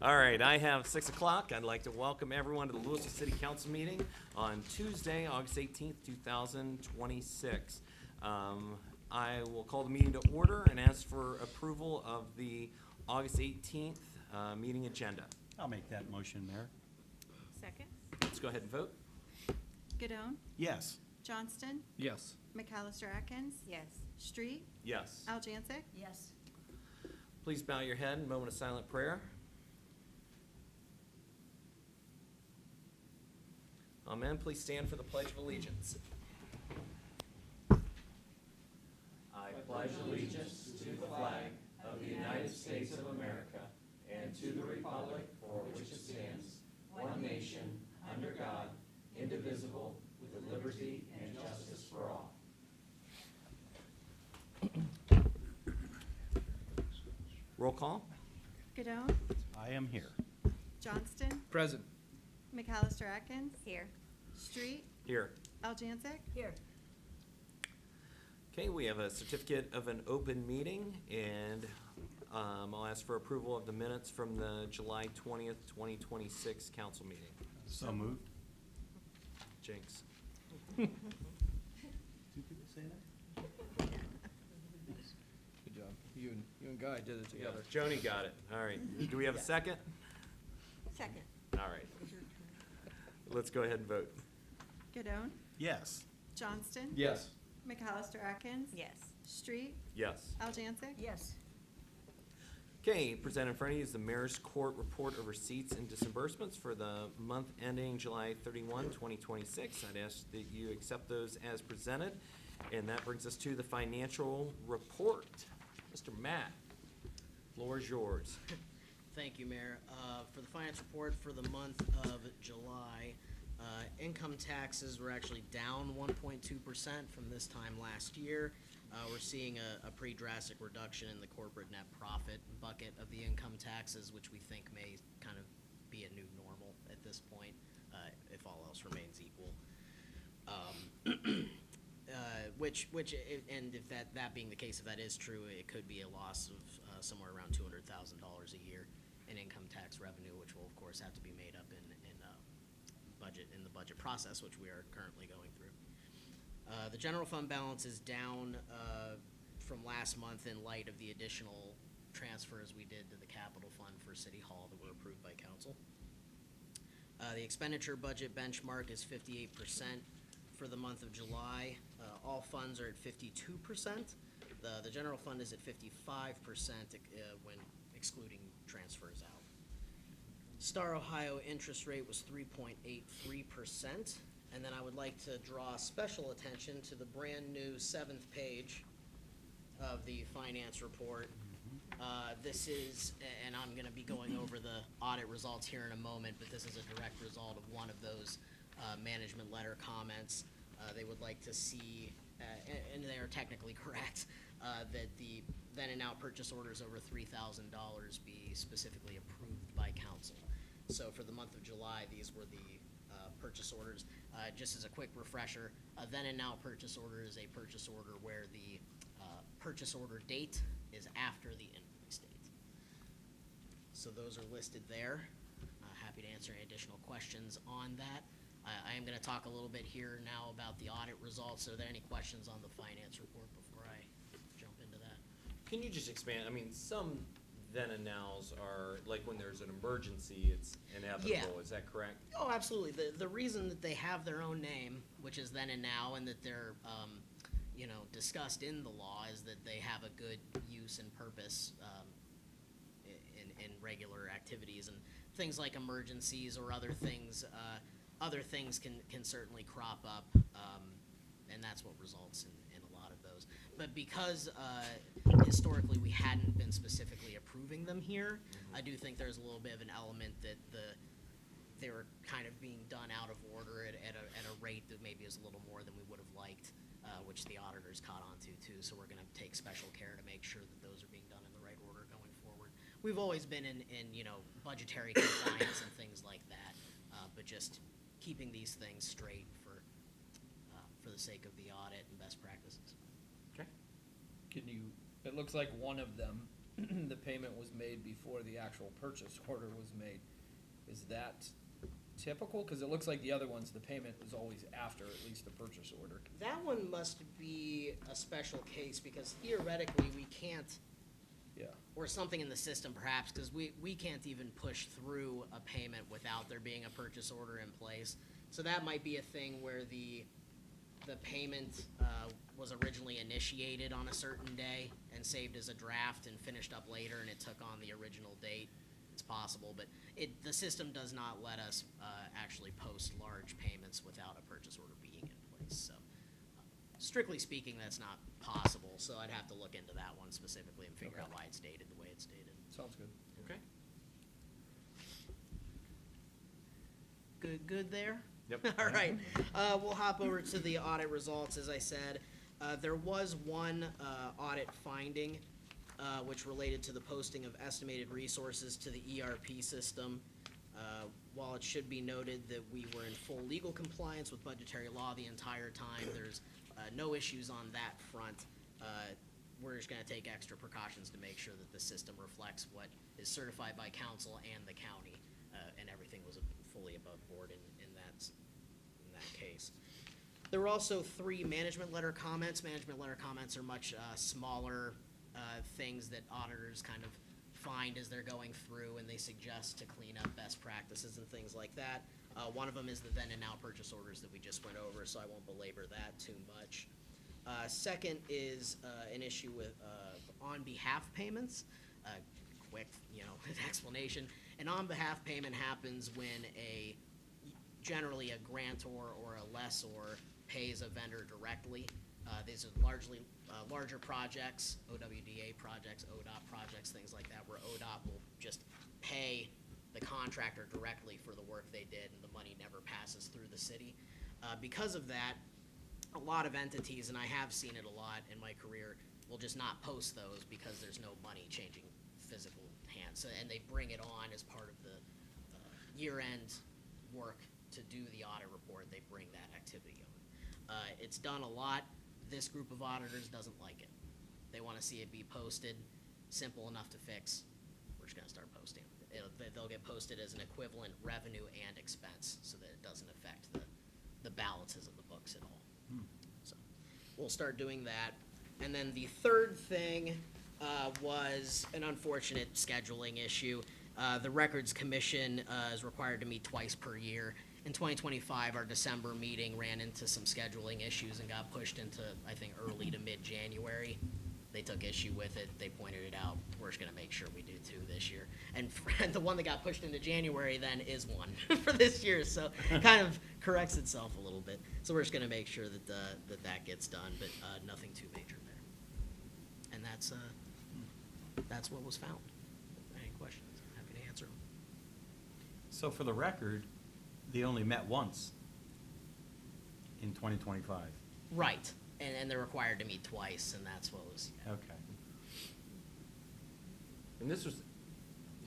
All right, I have 6 o'clock. I'd like to welcome everyone to the Louisville City Council meeting on Tuesday, August 18th, 2026. I will call the meeting to order and ask for approval of the August 18th meeting agenda. I'll make that motion, Mayor. Second. Let's go ahead and vote. Godone, Yes. Johnston, Yes. McAllister Atkins, Yes. Street, Yes. Aljancic, Yes. Please bow your head in a moment of silent prayer. Amen. Please stand for the Pledge of Allegiance. I pledge allegiance to the flag of the United States of America and to the republic for which it stands, one nation, under God, indivisible, with liberty and justice for all. Roll call. Godone, I am here. Johnston, Present. McAllister Atkins, Here. Street, Here. Aljancic, Here. Okay, we have a certificate of an open meeting, and I'll ask for approval of the minutes from the July 20th, 2026 council meeting. So moved. Jinx. Two people say that? Good job. You and Guy did it together. Joni got it. All right. Do we have a second? Second. All right. Let's go ahead and vote. Godone, Yes. Johnston, Yes. McAllister Atkins, Yes. Street, Yes. Aljancic, Yes. Okay, presented in front of you is the Mayor's Court Report of Receipts and Disbursements for the month ending July 31, 2026. I'd ask that you accept those as presented. And that brings us to the financial report. Mr. Matt, floor is yours. Thank you, Mayor. For the finance report for the month of July, income taxes were actually down 1.2% from this time last year. We're seeing a pretty drastic reduction in the corporate net profit bucket of the income taxes, which we think may kind of be a new normal at this point, if all else remains equal. And if that being the case, if that is true, it could be a loss of somewhere around $200,000 a year in income tax revenue, which will of course have to be made up in the budget process, which we are currently going through. The general fund balance is down from last month in light of the additional transfers we did to the capital fund for City Hall that were approved by council. The expenditure budget benchmark is 58% for the month of July. All funds are at 52%. The general fund is at 55% when excluding transfers out. Star Ohio interest rate was 3.83%. And then I would like to draw special attention to the brand-new 7th page of the finance report. This is, and I'm going to be going over the audit results here in a moment, but this is a direct result of one of those management letter comments. They would like to see, and they are technically correct, that the then and now purchase orders over $3,000 be specifically approved by council. So for the month of July, these were the purchase orders. Just as a quick refresher, a then and now purchase order is a purchase order where the purchase order date is after the invoice date. So those are listed there. Happy to answer any additional questions on that. I am going to talk a little bit here now about the audit results. Are there any questions on the finance report before I jump into that? Can you just expand? I mean, some then and nows are, like when there's an emergency, it's inevitable. Yeah. Is that correct? Oh, absolutely. The reason that they have their own name, which is then and now, and that they're, discussed in the law, is that they have a good use and purpose in regular activities, and things like emergencies or other things can certainly crop up, and that's what results in a lot of those. But because historically we hadn't been specifically approving them here, I do think there's a little bit of an element that they were kind of being done out of order at a rate that maybe is a little more than we would have liked, which the auditors caught on to too. So we're going to take special care to make sure that those are being done in the right order going forward. We've always been in budgetary compliance and things like that, but just keeping these things straight for the sake of the audit and best practices. Okay. Can you, it looks like one of them the payment was made before the actual purchase order was made. Is that typical? Because it looks like the other ones, the payment is always after at least the purchase order. That one must be a special case because theoretically we can't, Yeah. or something in the system perhaps, because we can't even push through a payment without there being a purchase order in place. So that might be a thing where the payment was originally initiated on a certain day and saved as a draft and finished up later and it took on the original date. It's possible, but the system does not let us actually post large payments without a purchase order being in place. So strictly speaking, that's not possible, so I'd have to look into that one specifically and figure Okay. out why it's dated the way it's dated. Sounds good. Okay. Good there? Yep. All right, we'll hop over to the audit results, as I said. There was one audit finding, which related to the posting of estimated resources to the ERP system. While it should be noted that we were in full legal compliance with budgetary law the entire time, there's no issues on that front. We're just gonna take extra precautions to make sure that the system reflects what is certified by council and the county, and everything was fully above board in that case. There were also 3 management letter comments. Management letter comments are much smaller things that auditors kind of find as they're going through, and they suggest to clean up best practices and things like that. One of them is the then and now purchase orders that we just went over, so I won't belabor that too much. Second is an issue with on behalf payments. Quick, explanation. An on behalf payment happens when generally a grantor or a lessor pays a vendor directly. These are largely larger projects, OWDA projects, ODOT projects, things like that, where ODOT will just pay the contractor directly for the work they did and the money never passes through the city. Because of that, a lot of entities, and I have seen it a lot in my career, will just not post those because there's no money changing physical hands. And they bring it on as part of the year-end work to do the audit report. They bring that activity on. It's done a lot. This group of auditors doesn't like it. They want to see it be posted, simple enough to fix. We're just going to start posting. They'll get posted as an equivalent revenue and expense so that it doesn't affect the balances of the books at all. So we'll start doing that. And then the third thing was an unfortunate scheduling issue. The Records Commission is required to meet twice per year. In 2025, our December meeting ran into some scheduling issues and got pushed into, I think, early to mid-January. They took issue with it. They pointed it out. We're just going to make sure we do 2 this year. And the one that got pushed into January then is 1 for this year. So it kind of corrects itself a little bit. So we're just going to make sure that that gets done, but nothing too major there. And that's what was found. Any questions? I'm happy to answer them. So for the record, they only met once in 2025. Right. And they're required to meet twice, and that's what was. Yeah. Okay. And this was,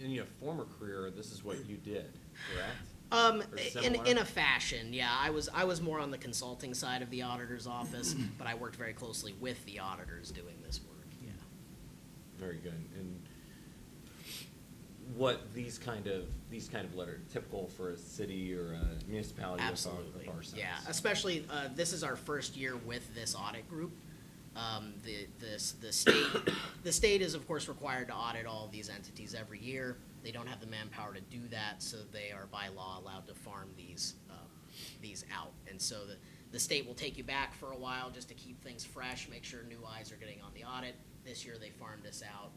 in your former career, this is what you did, correct? Or similar? In a fashion, yeah. I was more on the consulting side of the auditor's office, but I worked very closely with the auditors doing this work, yeah. Very good. And what these kind of letters, typical for a city or a municipality of Absolutely, our size? yeah. Especially, this is our first year with this audit group. The state is, of course, required to audit all of these entities every year. They don't have the manpower to do that, so they are by law allowed to farm these out. And so the state will take you back for a while just to keep things fresh, make sure new eyes are getting on the audit. This year, they farmed this out.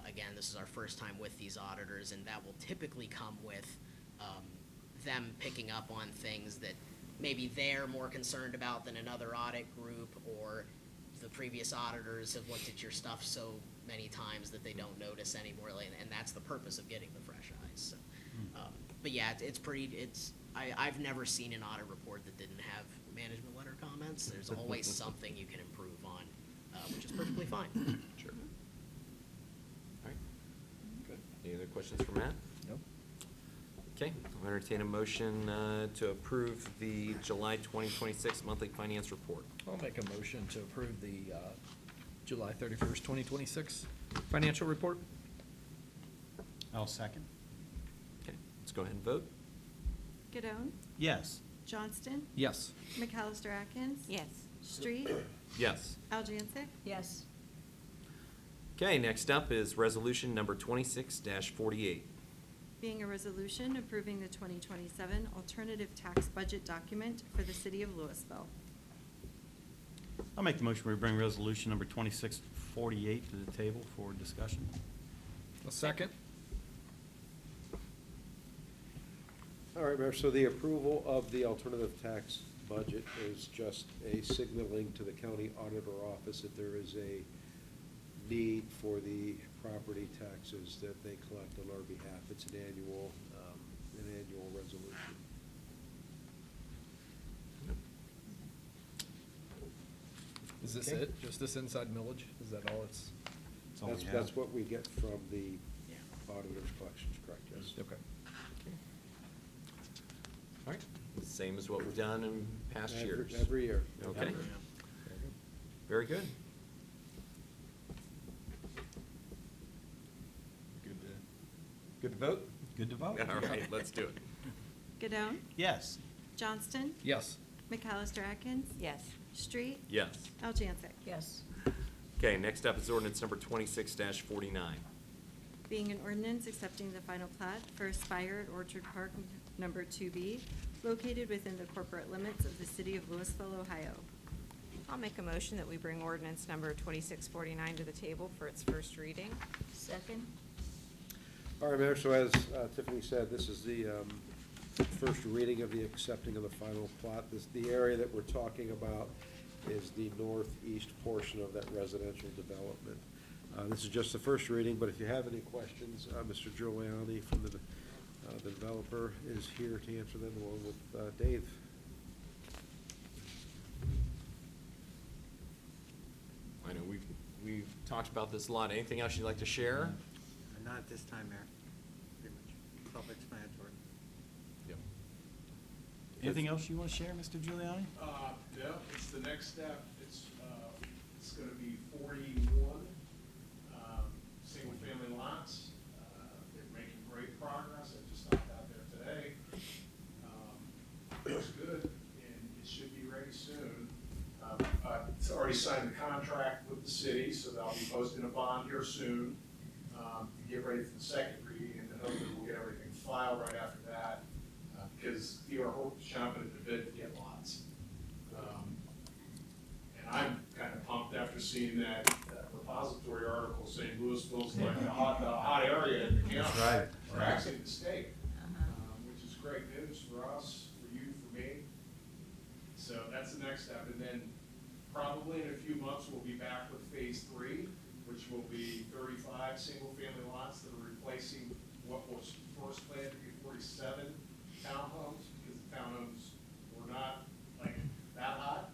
Again, this is our first time with these auditors, and that will typically come with them picking up on things that maybe they're more concerned about than another audit group, or the previous auditors have looked at your stuff so many times that they don't notice anymore, and that's the purpose of getting the fresh eyes. So, but yeah, I've never seen an audit report that didn't have management letter comments. There's always something you can improve on, which is perfectly fine. Sure. All right. Good. Any other questions for Matt? No? Okay, I'll entertain a motion to approve the July 2026 monthly finance report. I'll make a motion to approve the July 31st, 2026 financial report. I'll second. Okay, let's go ahead and vote. Gadone, Yes. Johnston, Yes. McAllister Atkins. Yes. Street, Yes. Algencia. Yes. Okay, next up is resolution number 26-48. Being a resolution approving the 2027 alternative tax budget document for the city of Louisville. I'll make the motion, we bring resolution number 2648 to the table for discussion. A second. All right, Mayor, so the approval of the alternative tax budget is just a signaling to the county auditor office that there is a need for the property taxes that they collect on our behalf. It's an annual resolution. Is this Okay. it? Just this inside millage? Is that all it's? That's all we have. That's what we get from the Yeah. auditor's collections, correct, yes? Okay. All right, same as what we've done in past years. Every year. Okay, very good. Good to vote? Good to vote? All right, let's do it. Gadone, Yes. Johnston, Yes. McAllister Atkins. Yes. Street, Yes. Algencia. Yes. Okay, next up is ordinance number 26-49. Being an ordinance accepting the final plat for Aspire at Orchard Park Number 2B, located within the corporate limits of the city of Louisville, Ohio. I'll make a motion that we bring ordinance number 2649 to the table for its first reading. Second. All right, Mayor, so as Tiffany said, this is the first reading of the accepting of the final plot. The area that we're talking about is the northeast portion of that residential development. This is just the first reading, but if you have any questions, Mr. Giuliani from the developer is here to answer them along with Dave. I know we've talked about this a lot. Anything else you'd like to share? Not at this time, Mayor. Pretty much self-explanatory. Yep. Anything else you want to share, Mr. Giuliani? No, it's the next step. It's gonna be 41, single-family lots. They're making great progress. I just stopped out there today. Looks good, and it should be ready soon. It's already signed the contract with the city, so they'll be posting a bond here soon, to get ready for the second reading, and then hopefully we'll get everything filed right after that, because you are chomping at the bit to get lots. And I'm kind of pumped after seeing that repository article saying Louisville's like the hot area in the county. That's right. Or actually the state, which is great news for us, for you, for me. So that's the next step. And then probably in a few months, we'll be back with phase 3, which will be 35 single-family lots that are replacing what was first planned to be 47 townhomes, because the townhomes were not like that hot,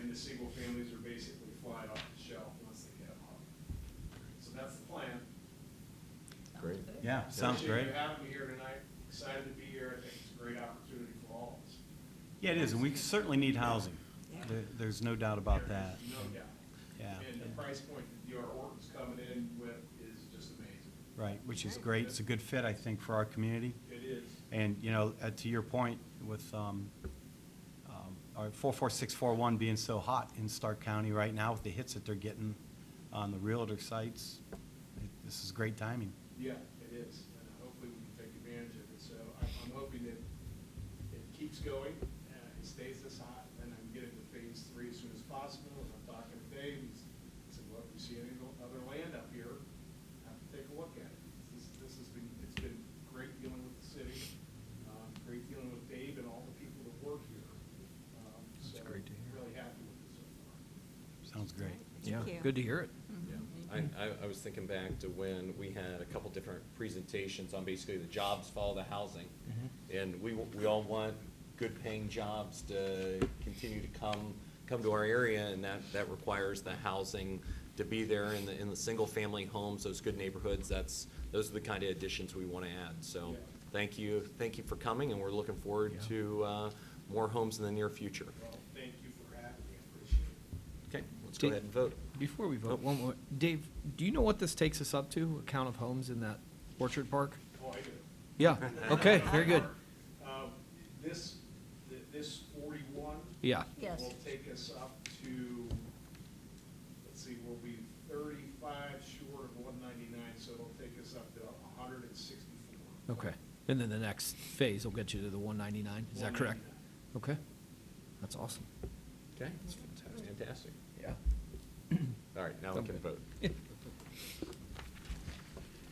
and the single families are basically flying off the shelf once they get them up. So that's the plan. Great. Yeah, sounds Appreciate great. you having me here tonight. Excited to be here. I think it's a great opportunity for all of us. Yeah, it is, and we certainly need housing. There's no doubt about that. No doubt. Yeah. And the price point that D.R. Horton's coming in with is just amazing. Right, which is great. It's a good fit, I think, for our community. It is. And, you know, to your point with our 44641 being so hot in Stark County right now with the hits that they're getting on the realtor sites, this is great timing. Yeah, it is. And hopefully we can take advantage of it. So I'm hoping that it keeps going, it stays this hot, and I can get into phase 3 as soon as possible. And I'm talking to Dave, he said, well, if you see any other land up here, have to take a look at it. This has been, it's been great dealing with the city, great dealing with Dave and all the people that work here. That's great to hear. Really happy with it so far. Sounds great. Yeah, Thank you. good to hear it. I was thinking back to when we had a couple different presentations on basically the jobs follow the housing. And we all want good paying jobs to continue to come to our area, and that requires the housing to be there in the single family homes, those good neighborhoods. Those are the kind of additions we want to add. So Yeah. thank you for coming, and we're looking forward to more homes in the near future. Well, thank you for having me. I appreciate it. Okay, let's go ahead and vote. Before we Oh. vote, one more. Dave, do you know what this takes us up to, a count of homes in that Orchard Park? Oh, I do. Yeah, okay, very good. This, this 41 Yeah, Yes. will take us up to, let's see, we'll be 35 short of 199, so it'll take us up to 164. okay. And then the next phase will get you to the 199, is that correct? 199. Okay, that's awesome. Okay, that's fantastic. Yeah. All right, now we can vote.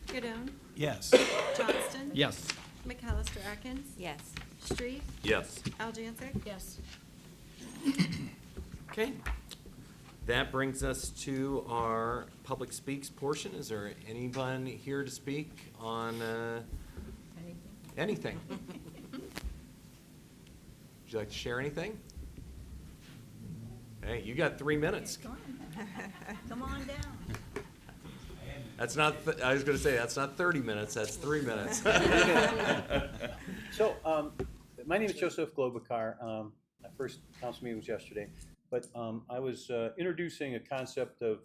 Cardone, Yes. Johnston. Yes. McAllister Atkins. Yes. Street, Yes. Aljansic. Yes. Okay. That brings us to our public speaks portion. Is there anyone here to speak on anything? Would you like to share anything? Hey, you got 3 minutes. Come on down. That's not, I was gonna say, that's not 30 minutes, that's 3 minutes. So, my name is Joseph Globakar. My first council meeting was yesterday, but I was introducing a concept of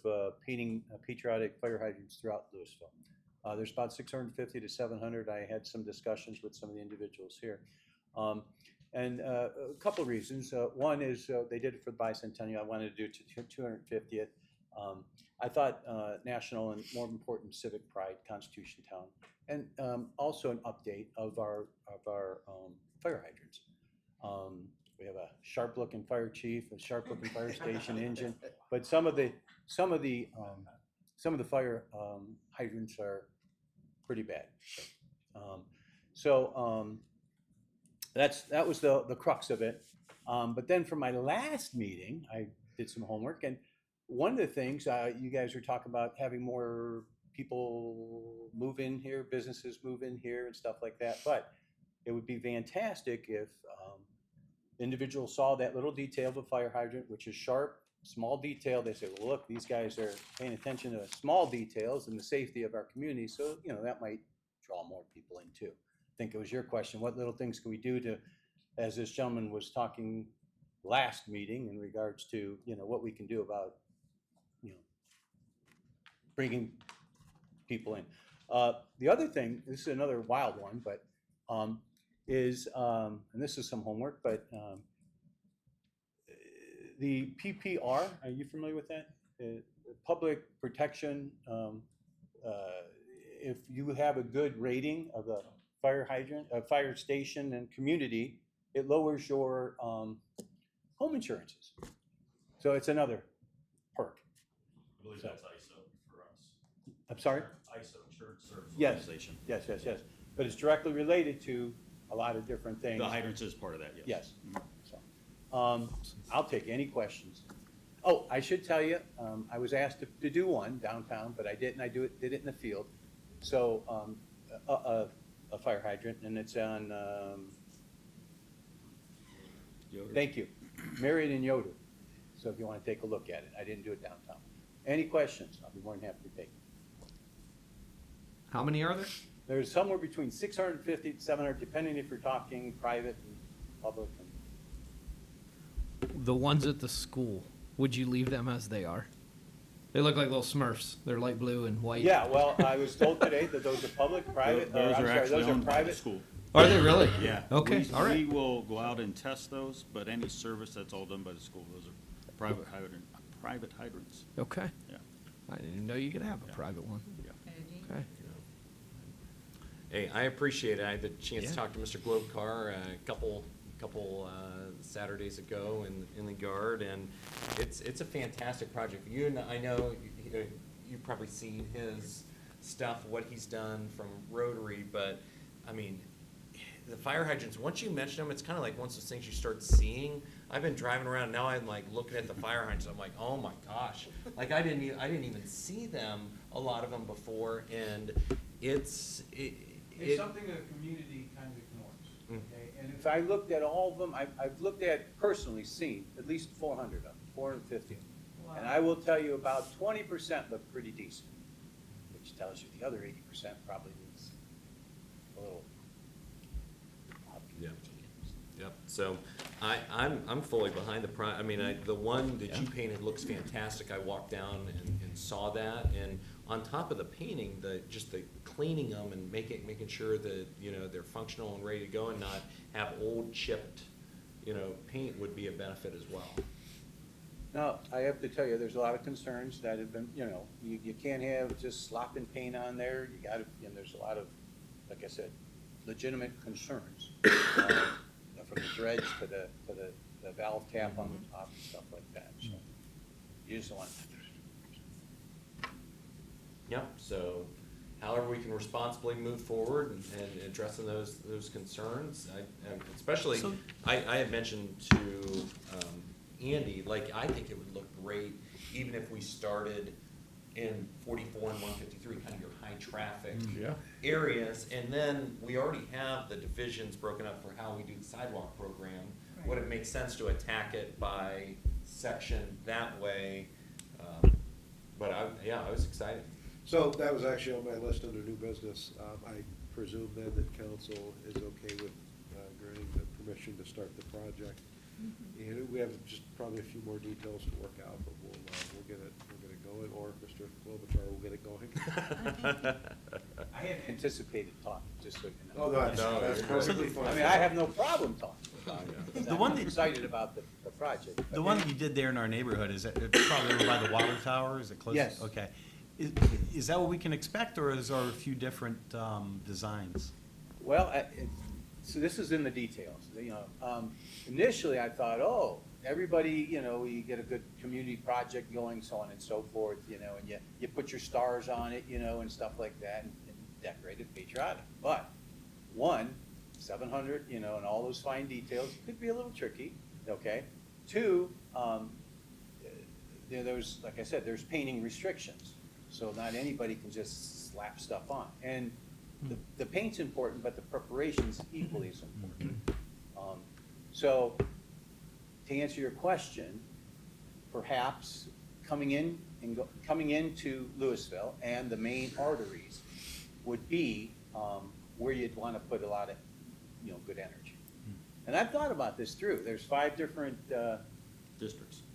painting patriotic fire hydrants throughout Louisville. There's about 650 to 700. I had some discussions with some of the individuals here. And a couple of reasons. One is they did it for the bicentennial. I wanted to do it to 250th. I thought national and more important civic pride, Constitution Town, and also an update of our fire hydrants. We have a sharp-looking fire chief, a sharp-looking fire station engine, but some of the fire hydrants are pretty bad. That was the crux of it. But then for my last meeting, I did some homework, and one of the things you guys were talking about having more people move in here, businesses move in here and stuff like that. But it would be fantastic if individuals saw that little detail of a fire hydrant, which is sharp, small detail. They say, well, look, these guys are paying attention to small details and the safety of our community. So, that might draw more people in too. I think it was your question, what little things can we do to, as this gentleman was talking last meeting in regards to, what we can do about, bringing people in. The other thing, this is another wild one, but is, and this is some homework, but the PPR, are you familiar with that? Public protection, if you have a good rating of a fire hydrant, a fire station and community, it lowers your home insurances. So it's another perk. I believe that's ISO for us. I'm sorry? ISO, Insurance Service Yes, Organization. yes. But it's directly related to a lot of different things. The hydrants is part of that, yes. Yes. So, I'll take any questions. Oh, I should tell you, I was asked to do one downtown, but I didn't. I did it in the field. So, a fire hydrant, and it's on, Yoder. thank you, Marion and Yoder. So if you want to take a look at it, I didn't do it downtown. Any questions? I'll be more than happy to take them. How many are there? There's somewhere between 650 to 700, depending if you're talking private and public. The ones at the school, would you leave them as they are? They look like little Smurfs. They're light blue and white. Yeah, well, I was told today that those are public, private, or Those I'm are sorry, actually those are owned by the private. school. Are they really? Yeah. Okay, We- all right. We will go out and test those, but any service that's all done by the school, those are private hydrants. Okay. Yeah. I didn't even know you could have a Yeah. private one. Yeah. Okay. Hey, I appreciate it. I had the chance Yeah. to talk to Mr. Globekar a couple Saturdays ago in the yard, and it's a fantastic project. I know you've probably seen his stuff, what he's done from Rotary, but I mean, the fire hydrants, once you mention them, it's kind of like once those things you start seeing. I've been driving around, now I'm like looking at the fire hydrants, I'm like, oh my gosh. Like I didn't even see them, a lot of them before, and It's something the community kind of ignores, okay? And if I looked at all of them, I've looked at, personally seen, at least 400 of them, 450. And I will tell you about 20% look pretty decent, which tells you the other 80% probably needs a little. Yeah. Yep, so I'm fully behind I mean, the one that you painted looks fantastic. I walked down and saw that, and on top of the painting, just the cleaning them and making sure that, you know, they're functional and ready to go and not have old chipped, you know, paint would be a benefit as well. Now, I have to tell you, there's a lot of concerns that have been, you know, you can't have just slopping paint on there. You gotta, and there's a lot of, like I said, legitimate concerns. From the dredge to the valve cap on the top and stuff like that, so. You just don't want. Yep, so however we can responsibly move forward and addressing those concerns, and especially, So- I had mentioned to, Andy, like, I think it would look great even if we started in 44 and 153, kind of your high traffic areas, and then we already have the divisions broken up for how we do the sidewalk program. Would it make sense to attack it by section that way? But I was excited. So that was actually on my list under new business. I presume then that council is okay with granting the permission to start the project. And we have just probably a few more details to work out, but we'll get it going, or Mr. Klobuchar will get it going. I had anticipated talking, just so you know. Oh, that's perfectly fine. I mean, I have no problem talking about it. The one I'm that- excited about the project. The one that you did there in our neighborhood, is that it's probably over by the water tower, is it close? Yes. Okay. Is that what we can expect, or is there a few different designs? Well, so this is in the details, you know. Initially, I thought, oh, everybody, you know, you get a good community project going, so on and so forth, you know, and you put your stars on it, you know, and stuff like that, and decorate it patriotic. But, 700, you know, and all those fine details, could be a little tricky, okay? 2, there's, like I said, there's painting restrictions, so not anybody can just slap stuff on. And the paint's important, but the preparation's equally as important. So, to answer your question, perhaps coming into Louisville and the main arteries would be where you'd want to put a lot of, you know, good energy. And I've thought about this through. There's 5 different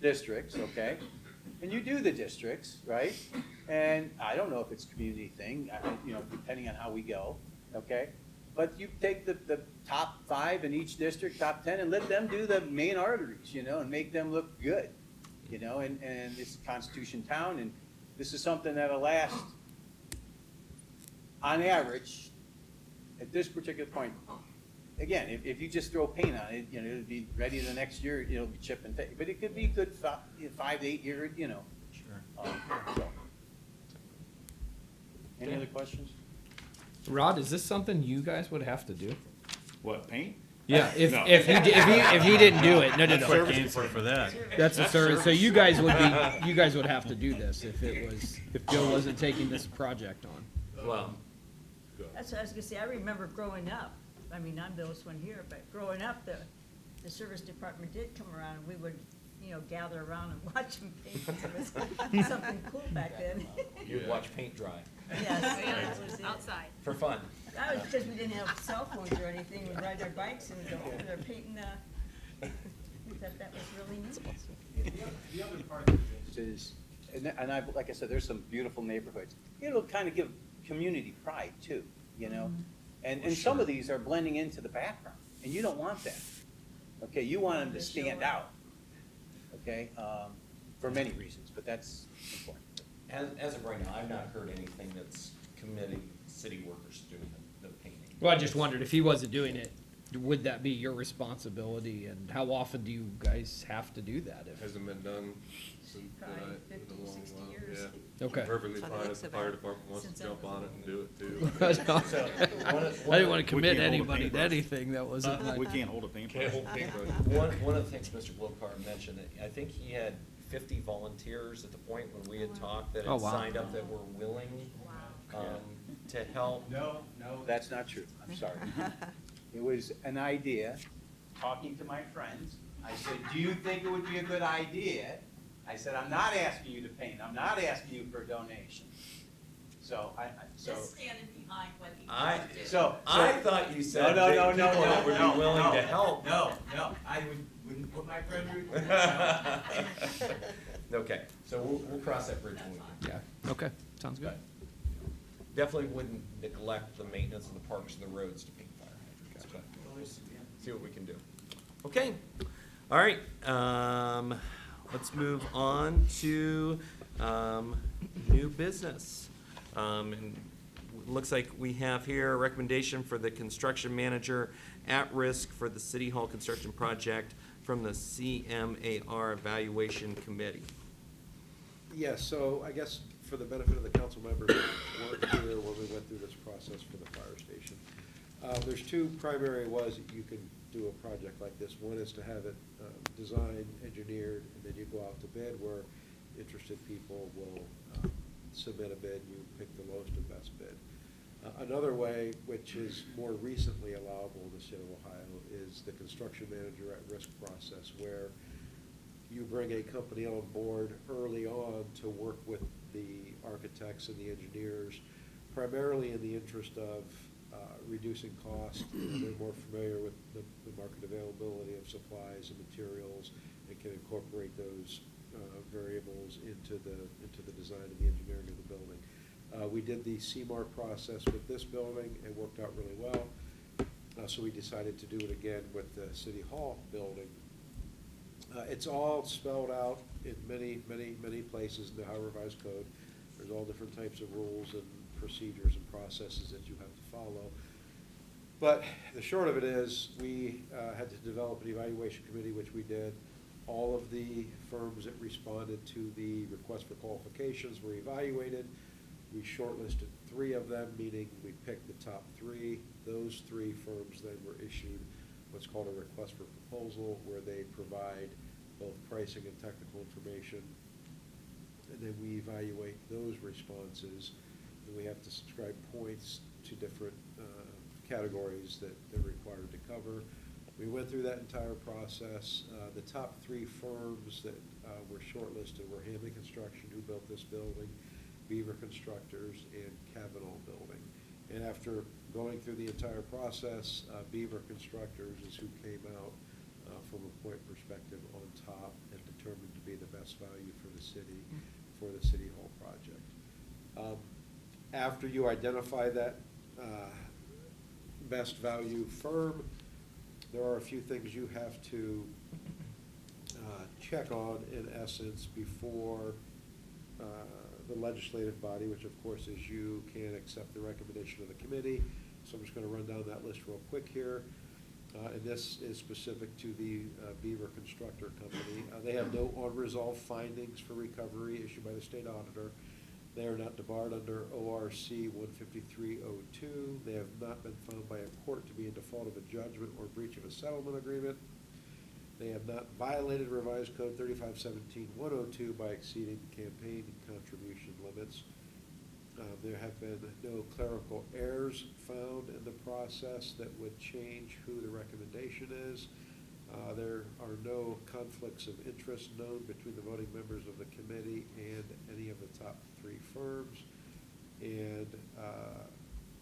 districts, okay? And you do the districts, right? And I don't know if it's a community thing, you know, depending on how we go, okay? But you take the top 5 in each district, top 10, and let them do the main arteries, you know, and make them look good, you know, and it's Constitution Town, and this is something that'll last, on average, at this particular point, again, if you just throw paint on it, you know, it'll be ready the next year, it'll be chip and paint, but it could be good 5 to 8 year, you know. Sure. So. Any other questions? Rod, is this something you guys would have to do? What, paint? Yeah, if No. if he didn't do it, no. Quick answer for that. That's a service. So you guys would have to do this if Joe wasn't taking this project on. Well, That's what I was gonna say, I remember growing up, I mean, I'm the oldest one here, but growing up, the service department did come around, and we would, you know, gather around and watch them paint. It was something cool back then. you would watch paint dry Yes, that was it. Outside. for fun. That was because we didn't have cell phones or anything, we'd ride our bikes and go over there painting, we thought that was really neat. The other part of this is, and I've, like I said, there's some beautiful neighborhoods. It'll kind of give community pride too, you know? And some of these are blending into the background, and you don't want that. Okay, you want them to stand out, okay? For many reasons, but that's important. As of right now, I've not heard anything that's committing city workers doing the painting. Well, I just wondered if he wasn't doing it, would that be your responsibility, and how often do you guys have to do that? If Hasn't been done since, Probably in 50, a long 60 while, years. yeah. Okay. Perfectly By the fine looks if the of fire it. department wants Since to I jump was on it and do it too. I didn't want to commit can't hold a anybody to paintbrush. anything that wasn't like. We can't hold a paintbrush. Can't hold paintbrush. One of the things Mr. Glowcar mentioned, I think he had 50 volunteers at the point when we had talked that Oh, had wow. signed up that were willing to help. No, that's not true. I'm sorry. It was an idea, talking to my friends. I said, do you think it would be a good idea? I said, I'm not asking you to paint. I'm not asking you for a donation. So Just standing behind what he I- wants to do. I thought you said No, that people that would be willing to help. No, I wouldn't put my friend Okay, so we'll cross that bridge when we get. Yeah, okay, sounds good. Definitely wouldn't neglect the maintenance of the parks and the roads to paint fire hydrants, but we'll see what we can do. Okay, all right, let's move on to, new business. And looks like we have here a recommendation for the construction manager at risk for the City Hall construction project from the CMAR Evaluation Committee. Yes, so I guess for the benefit of the council members who weren't here when we went through this process for the fire station, there's two primary ways that you can do a project like this. One is to have it designed, engineered, and then you go out to bid where interested people will submit a bid, you pick the lowest and best bid. Another way, which is more recently allowable in the state of Ohio, is the construction manager at risk process, where you bring a company on board early on to work with the architects and the engineers, primarily in the interest of reducing cost. They're more familiar with the market availability of supplies and materials and can incorporate those variables into the design and the engineering of the building. We did the CMAR process with this building. It worked out really well. So we decided to do it again with the City Hall building. It's all spelled out in many places in the Ohio Revised Code. There's all different types of rules and procedures and processes that you have to follow. But the short of it is, we had to develop an evaluation committee, which we did. All of the firms that responded to the request for qualifications were evaluated. We shortlisted 3 of them, meaning we picked the top 3. Those 3 firms then were issued what's called a request for proposal, where they provide both pricing and technical information. And then we evaluate those responses, and we have to subscribe points to different categories that they're required to cover. We went through that entire process. The top 3 firms that were shortlisted were Hammond Construction, who built this building, Beaver Constructors, and Kavanaugh Building. And after going through the entire process, Beaver Constructors is who came out from a point perspective on top and determined to be the best value for the city, for the City Hall project. After you identify that best value firm, there are a few things you have to check on, in essence, before the legislative body, which of course is you, can accept the recommendation of the committee. So I'm just going to run down that list real quick here. And this is specific to the Beaver Constructor Company. They have no unresolved findings for recovery issued by the state auditor. They are not debarred under ORC 15302. They have not been found by a court to be in default of a judgment or breach of a settlement agreement. They have not violated Revised Code 3517-102 by exceeding campaign contribution limits. There have been no clerical errors found in the process that would change who the recommendation is. There are no conflicts of interest known between the voting members of the committee and any of the top 3 firms. And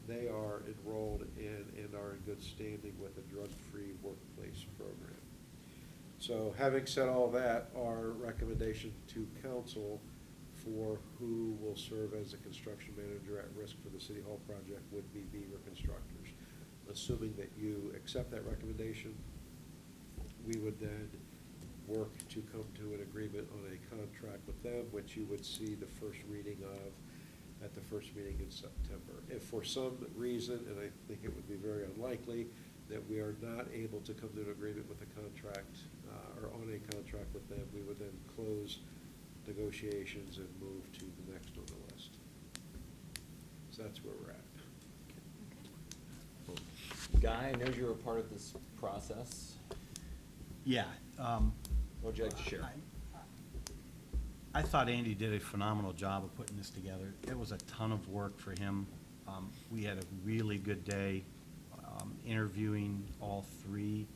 they are enrolled in and are in good standing with the drug-free workplace program. So having said all that, our recommendation to council for who will serve as a construction manager at risk for the City Hall project would be Beaver Constructors. Assuming that you accept that recommendation, we would then work to come to an agreement on a contract with them, which you would see the first reading of at the first meeting in September. If for some reason, and I think it would be very unlikely, that we are not able to come to an agreement with the contract, or on a contract with them, we would then close negotiations and move to the next on the list. So that's where we're at. Guy, I know you were a part of this process. Yeah. What would you like to share? I thought Andy did a phenomenal job of putting this together. It was a ton of work for him. We had a really good day interviewing all 3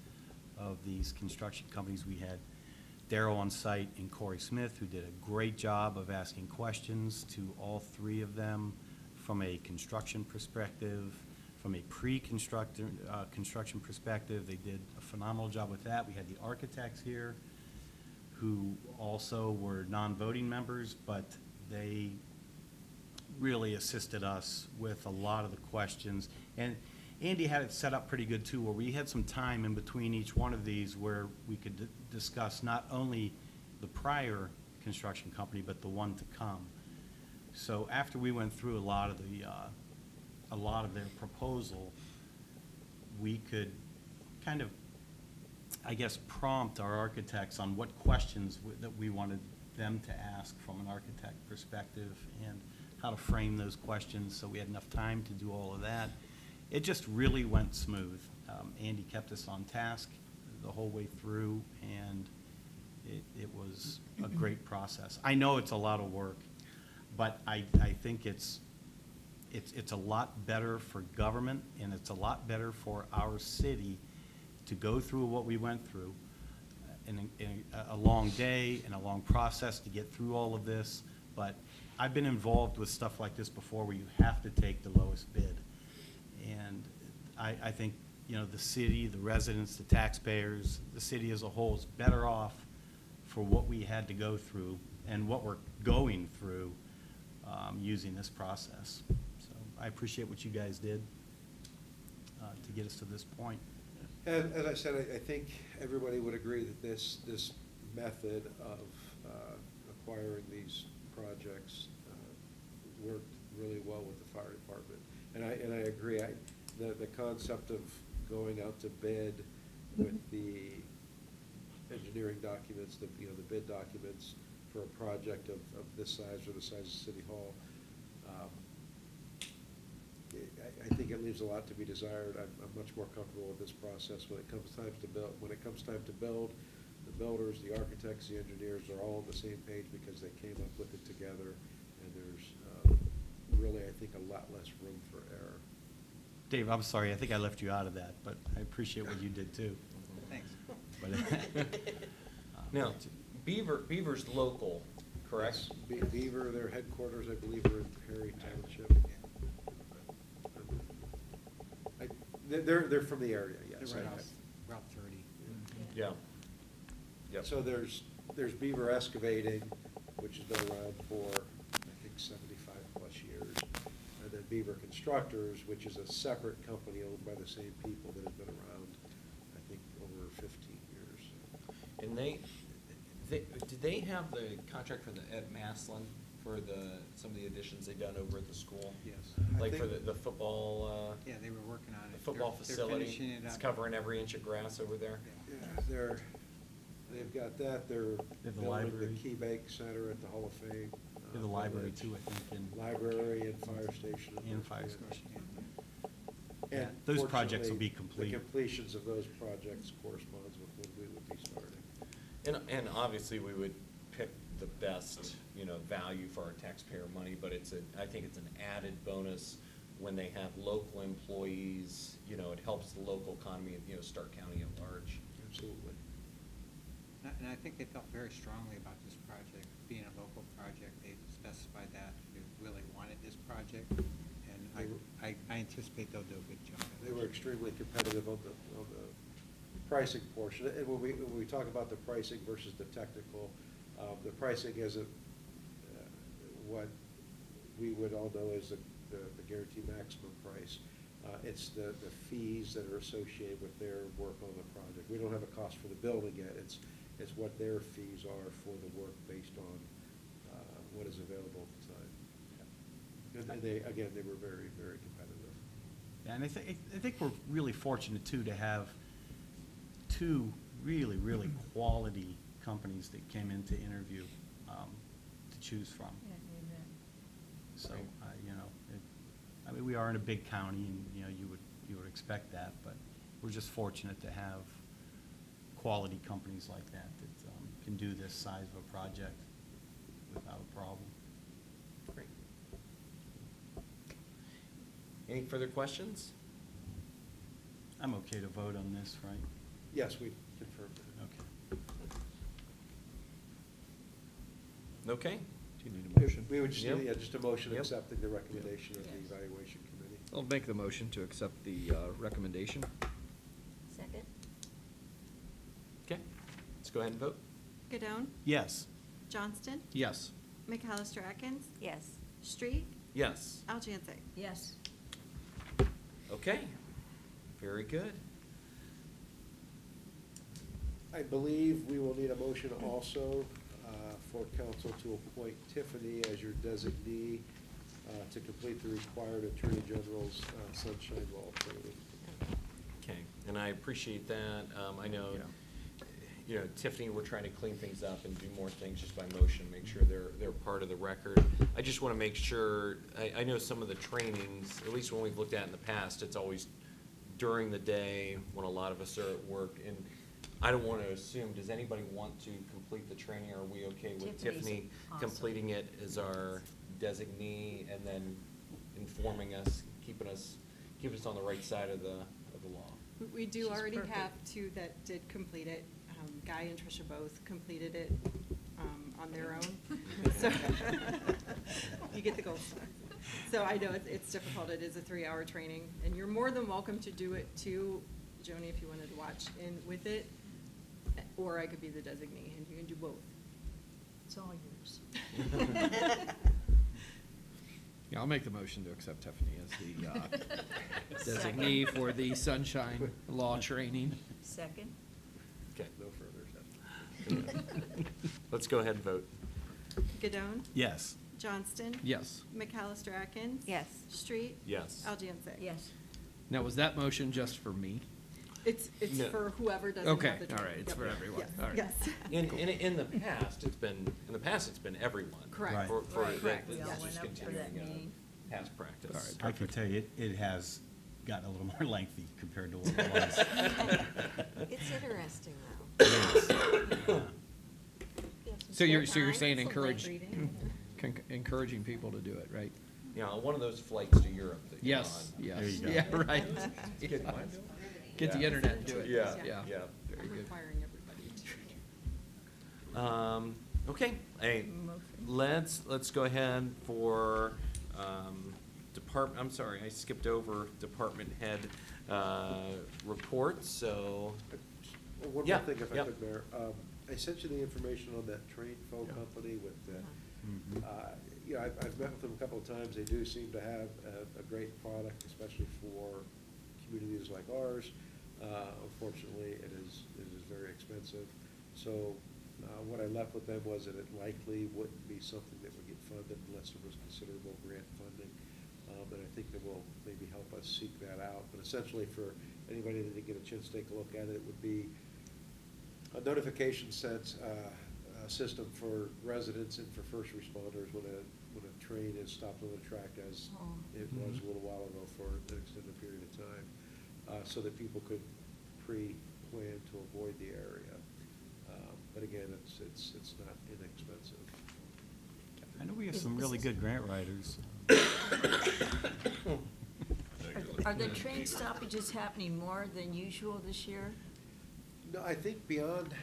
of these construction companies. We had Darrell on site and Corey Smith, who did a great job of asking questions to all 3 of them from a construction perspective, from a construction perspective. They did a phenomenal job with that. We had the architects here who also were non-voting members, but they really assisted us with a lot of the questions. And Andy had it set up pretty good too, where we had some time in between each one of these where we could discuss not only the prior construction company, but the one to come. So after we went through a lot of their proposal, we could kind of, I guess, prompt our architects on what questions that we wanted them to ask from an architect perspective and how to frame those questions, so we had enough time to do all of that. It just really went smooth. Andy kept us on task the whole way through, and it was a great process. I know it's a lot of work, but I think it's a lot better for government, and it's a lot better for our city to go through what we went through in a long day and a long process to get through all of this. But I've been involved with stuff like this before where you have to take the lowest bid. And I think, you know, the city, the residents, the taxpayers, the city as a whole is better off for what we had to go through and what we're going through using this process. So I appreciate what you guys did to get us to this point. And as I said, I think everybody would agree that this method of acquiring these projects worked really well with the fire department. And I agree, the concept of going out to bid with the engineering documents, the bid documents for a project of this size or the size of City Hall, I think it leaves a lot to be desired. I'm much more comfortable with this process when it comes time to build. When it comes time to build, the builders, the architects, the engineers are all on the same page because they came up with it together, and there's really, I think, a lot less room for error. Dave, I'm sorry, I think I left you out of that, but I appreciate what you did too. Thanks. But, Now, Beaver's local, correct? Yes, Beaver, their headquarters, I believe, are in Perry Township. They're from the area, yes. They're right off Route 30. Yeah. Yep. So there's Beaver Excavating, which has been around for, I think, 75-plus years. And then Beaver Constructors, which is a separate company owned by the same people that has been around, I think, over 15 years. And did they have the contract for at Maslin for some of the additions they've done over at the school? Yes. Like for the football, Yeah, they were working on it. the football They're facility? finishing it It's up. covering every inch of grass over there? Yeah, they've got that, they're They have the building library. the Key Bank Center at the Hall of Fame. In the library too, I think, and Library and fire station. And fire station. And Yeah, those projects will be fortunately, complete. The completions of those projects corresponds with when we would be starting. And obviously, we would pick the best, value for our taxpayer money, but I think it's an added bonus when they have local employees, it helps the local economy, Stark County at large. Absolutely. And I think they felt very strongly about this project, being a local project. They specified that, they really wanted this project, and I anticipate they'll do a good job. They were extremely competitive on the pricing portion. And when we talk about the pricing versus the technical, the pricing isn't what we would all know as the guaranteed maximum price. It's the fees that are associated with their work on the project. We don't have a cost for the building yet. It's what their fees are for the work based on what is available at the time. And they were very, very competitive. Yeah, and I think we're really fortunate too to have two really, really quality companies that came in to interview, to choose from. Yeah, amen. So, we are in a big county, and, you would expect that, but we're just fortunate to have quality companies like that can do this size of a project without a problem. Great. Any further questions? I'm okay to vote on this, right? Yes, we confirmed that. Okay. Okay. Do you need a motion? We would just, Yep. yeah, just a motion Yep. accepting the recommendation of the Yes. evaluation committee. I'll make the motion to accept the recommendation. Second? Okay, let's go ahead and vote. Gadone, Yes. Johnston, Yes. McAllister Atkins, Yes. Street, Yes. Algeance. Yes. Okay, very good. I believe we will need a motion also for council to appoint Tiffany as your designee to complete the required Attorney General's Sunshine Law training. Okay, and I appreciate that. I know, you know, Tiffany, we're trying to clean things up and do more things just by motion, make sure they're part of the record. I just want to make sure, I know some of the trainings, at least when we've looked at in the past, it's always during the day when a lot of us are at work. And I don't want to assume, does anybody want to complete the training? Are we okay with Tiffany's Tiffany awesome. completing it as our designee and then informing us, keeping us on the right side of the law? We do She's already perfect. have two that did complete it. Guy and Tricia both completed it on their own. So you get the gold star. So I know it's difficult. It is a 3-hour training, and you're more than welcome to do it too, Joni, if you wanted to watch in with it, or I could be the designee, and you can do both. It's all yours. Yeah, I'll make the motion to accept Tiffany as the designee for the Sunshine Law training. Second? Okay, No further discussion. let's go ahead and vote. Gadone, Yes. Johnston, Yes. McAllister Atkins. Yes. Street. Yes. Algeance. Yes. Now, was that motion just for me? It's No. for whoever doesn't Okay, have the training. all right, it's Yep. for everyone. Yes, All right. yes. In the past, it's been everyone. Correct. Right. For Right. Correct. this We all is went just up for that continuing meeting. past practice. All right. I can tell you, it has gotten a little more lengthy compared to what it was. It's interesting, though. Yeah. So you're saying It's a light encourage, reading. encouraging people to do it, right? You know, one of those flights to Europe that you're Yes, on. yes. There you go. Yeah, right. Get mine, Bill? Get the Yeah. internet and do it. Yeah, Yeah. yeah. Very I'm good. requiring everybody to. Okay, hey, Motion. let's go ahead for, I'm sorry, I skipped over department head, reports, so, Well, one Yeah, more thing, if I yep. could, Mayor. I sent you the information on that train phone company with the, you know, I've met with them a couple of times. They do seem to have a great product, especially for communities like ours. Unfortunately, it is very expensive. So what I left with them was that it likely wouldn't be something that would get funded unless there was considerable grant funding. And I think that will maybe help us seek that out. But essentially, for anybody that didn't get a chance to take a look at it, it would be a notification sent, system for residents and for first responders when a train is stopped on the track, as Oh. it was a little while ago for an extended period of time, so that people could pre-plan to avoid the area. But again, it's not inexpensive. I know we have some really good grant writers. Are the train stoppages happening more than usual this year? No, I think beyond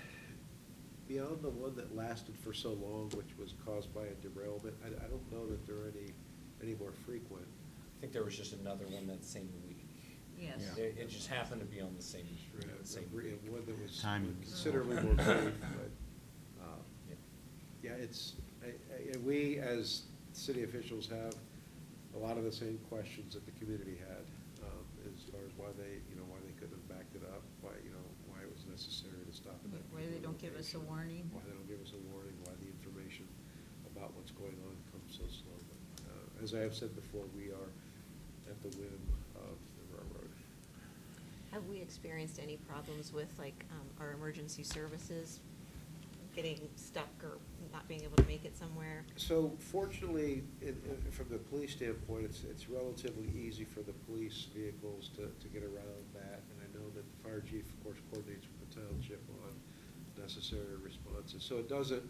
the one that lasted for so long, which was caused by a derailment, I don't know that there are any more frequent. I think there was just another one that same week. Yes. Yeah. It just happened to be on the same week. One that was Timing. considerably more brief, but, yeah, we as city officials have a lot of the same questions that the community had, as far as why they couldn't have backed it up, why it was necessary to stop at that Why they particular don't give us a location, warning? Why they don't give us a warning, why the information about what's going on comes so slow. But, as I have said before, we are at the whim of the railroad. Have we experienced any problems with, like, our emergency services getting stuck or not being able to make it somewhere? So fortunately, from the police standpoint, it's relatively easy for the police vehicles to get around that. And I know that the fire chief, of course, coordinates with the township on necessary responses. So it doesn't,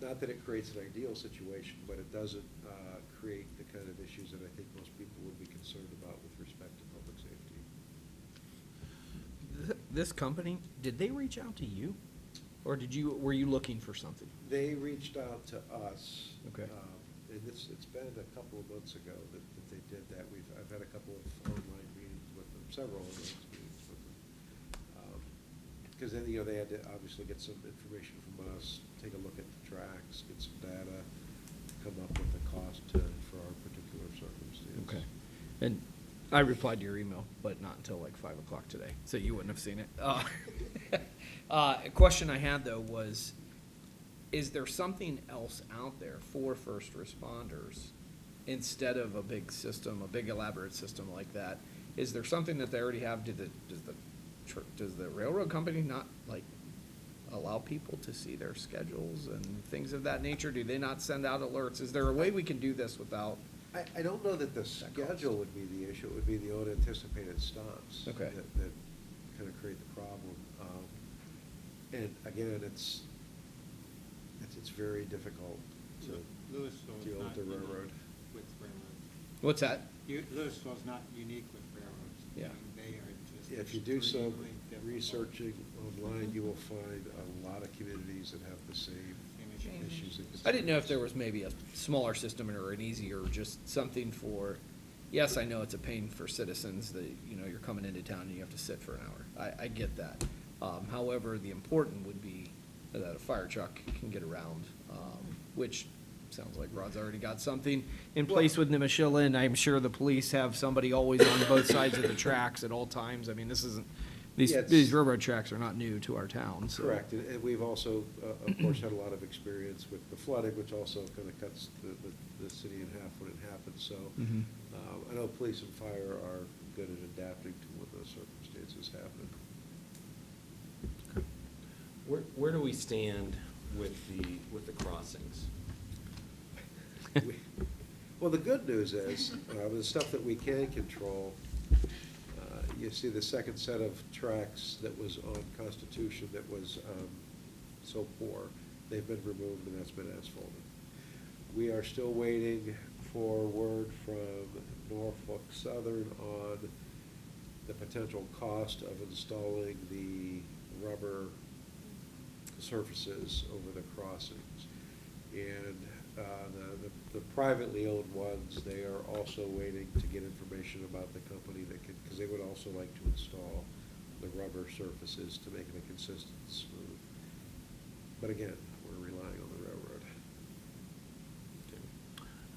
not that it creates an ideal situation, but it doesn't create the kind of issues that I think most people would be concerned about with respect to public safety. This company, did they reach out to you? Or were you looking for something? They reached out to us. Okay. And it's been a couple of months ago that they did that. I've had a couple of online meetings with them, several online meetings with them. Because then, they had to obviously get some information from us, take a look at the tracks, get some data, come up with a cost for our particular circumstance. Okay. And I replied to your email, but not until like 5 o'clock today, so you wouldn't have seen it. A question I had though was, is there something else out there for first responders instead of a big system, a big elaborate system like that? Is there something that they already have? Does the railroad company not like allow people to see their schedules and things of that nature? Do they not send out alerts? Is there a way we can do this without? I don't know that the schedule would be the issue. It would be the unanticipated stops. Okay. That kind of create the problem. And again, it's very difficult to Louisville is deal with not the unique railroad. with railroads. What's that? Louisville's not unique with railroads. I Yeah. mean, they are just. If you do some extremely difficult. researching online, you will find a lot of communities that have the same Same issue. issues. and I didn't know if concerns. there was maybe a smaller system or an easier, just something for, yes, I know it's a pain for citizens that, you're coming into town and you have to sit for an hour. I get that. However, the important would be that a fire truck can get around, which sounds like Rod's already got something in place with Nemeshilla, and I'm sure the police have somebody always on both sides of the tracks at all times. I mean, this isn't, Yeah, these railroad tracks are not new to our town, so. Correct, and we've also, of course, had a lot of experience with the flooding, which also kind of cuts the city in half when it happens, so. Mhm. I know police and fire are good at adapting to when those circumstances happen. Where do we stand with the crossings? Well, the good news is, the stuff that we can control, you see the second set of tracks that was on Constitution that was so poor, they've been removed and that's been asphalted. We are still waiting for word from Norfolk Southern on the potential cost of installing the rubber surfaces over the crossings. And the privately owned ones, they are also waiting to get information about the company that could, because they would also like to install the rubber surfaces to make it a consistent smooth. But again, we're relying on the railroad.